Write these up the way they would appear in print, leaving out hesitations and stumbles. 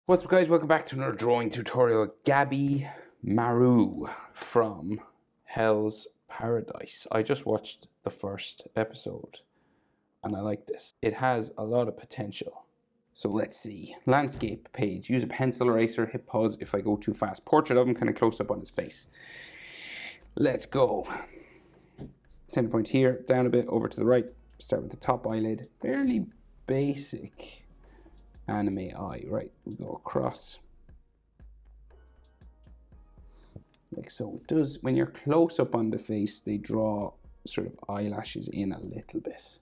What's up guys, welcome back to another drawing tutorial. Gabby Maru from Hell's Paradise. I just watched the first episode and I like this. It has a lot of potential. So let's see. Landscape page. Use a pencil eraser, hit pause if I go too fast. Portrait of him kind of close up on his face. Let's go. Center point here, down a bit, over to the right. Start with the top eyelid. Fairly basic anime eye. Right, we go across like so. It does, when you're close up on the face, they draw sort of eyelashes in a little bit.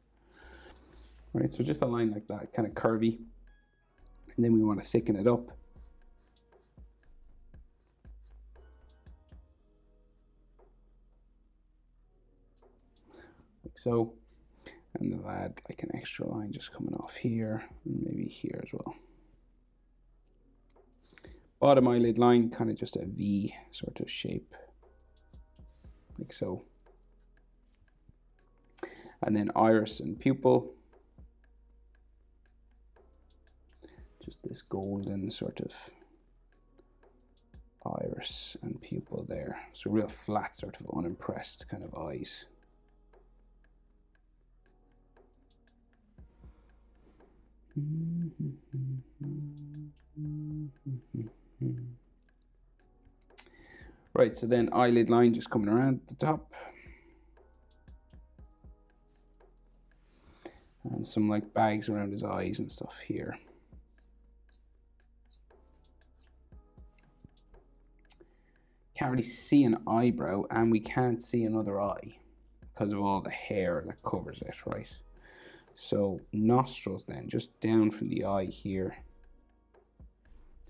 Right, so just a line like that, kind of curvy, and then we want to thicken it up. Like so. And then add like an extra line just coming off here, and maybe here as well. Bottom eyelid line, kind of just a V sort of shape, like so. And then iris and pupil. Just this golden sort of iris and pupil there. So real flat, sort of unimpressed kind of eyes. Right, so then eyelid line just coming around the top. And some like bags around his eyes and stuff here. Can't really see an eyebrow, and we can't see another eye because of all the hair that covers it, right? So nostrils then, just down from the eye here.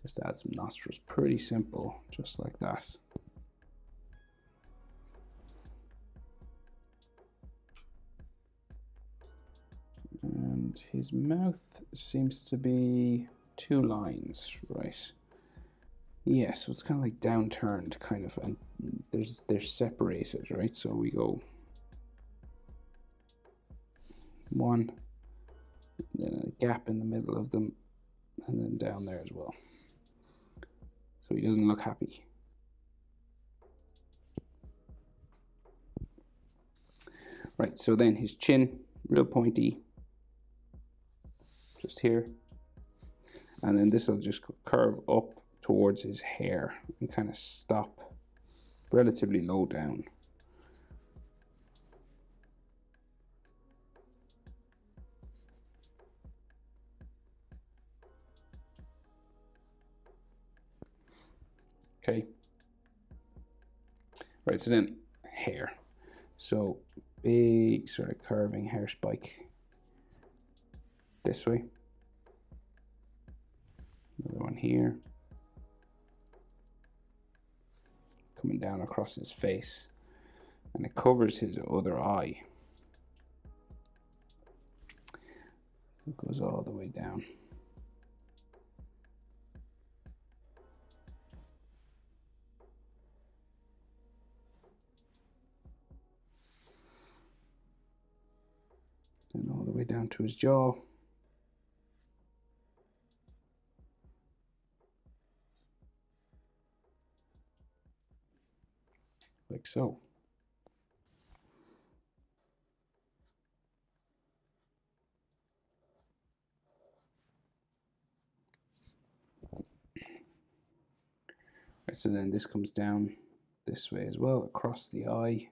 Just add some nostrils, pretty simple, just like that. And his mouth seems to be two lines, right? Yeah, so it's kind of like downturned, kind of, and they're separated, right? So we go one, then a gap in the middle of them, and then down there as well. So he doesn't look happy. Right, so then his chin, real pointy, just here. And then this will just curve up towards his hair and kind of stop relatively low down. Okay. Right, so then hair. So big sort of curving hair spike this way. Another one here. Coming down across his face. And it covers his other eye. It goes all the way down. And all the way down to his jaw. Like so. Right, so then this comes down this way as well, across the eye.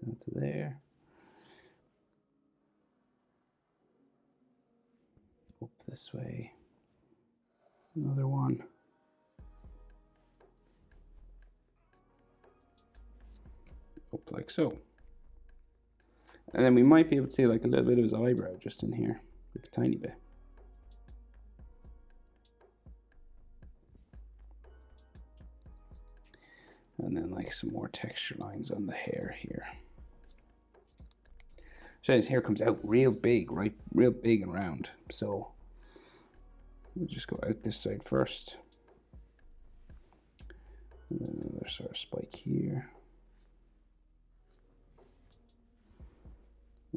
Down to there. Up this way. Another one. Up like so. And then we might be able to see like a little bit of his eyebrow just in here, like a tiny bit. And then like some more texture lines on the hair here. So his hair comes out real big, right? Real big and round. So we'll just go out this side first. And then another sort of spike here.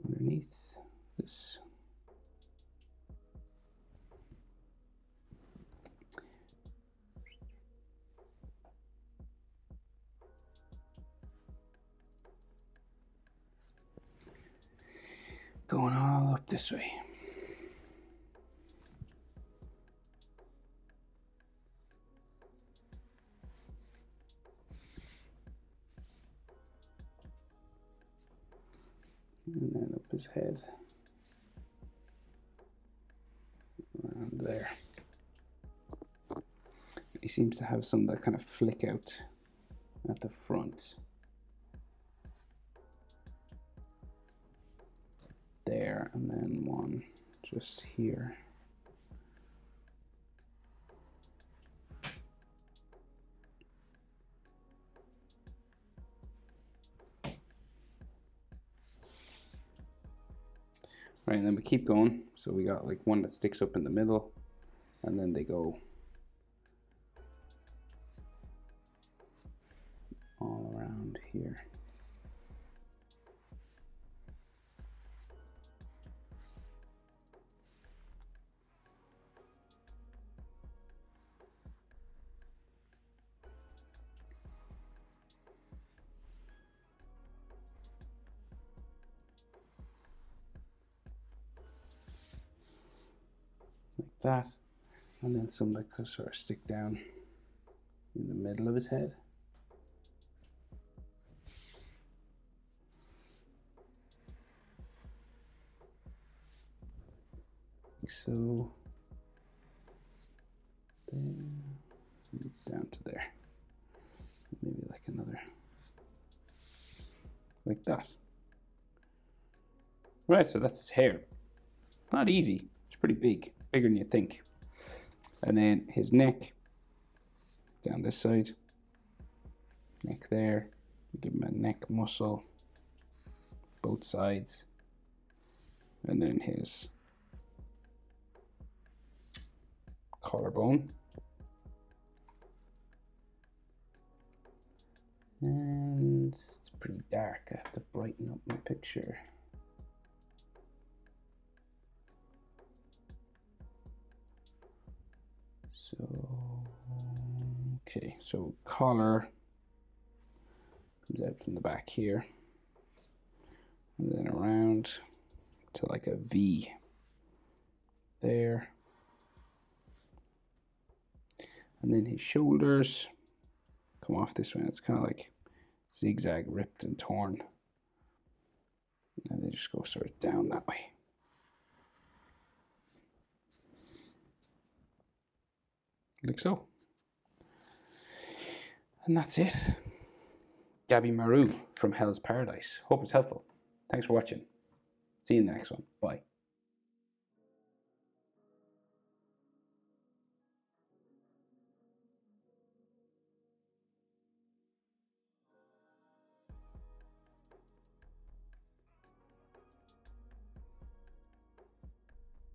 Underneath this going all up this way. And then up his head. Around there. He seems to have some that kind of flick out at the front. There, and then one just here. Right, and then we keep going. So we got like one that sticks up in the middle, and then they go all around here. Like that, and then some that could sort of stick down in the middle of his head. Like so. There, down to there. Maybe like another, like that. Right, so that's his hair. Not easy. It's pretty big, bigger than you think. And then his neck, down this side, neck there. Give him a neck muscle, both sides. And then his collarbone. And it's pretty dark. I have to brighten up my picture. So, okay, so collar comes out from the back here, and then around to like a V there. And then his shoulders come off this way. It's kind of like zigzag, ripped and torn. And they just go sort of down that way. Like so. And that's it. Gabi Maru from Hell's Paradise. Hope it's helpful. Thanks for watching. See you in the next one. Bye.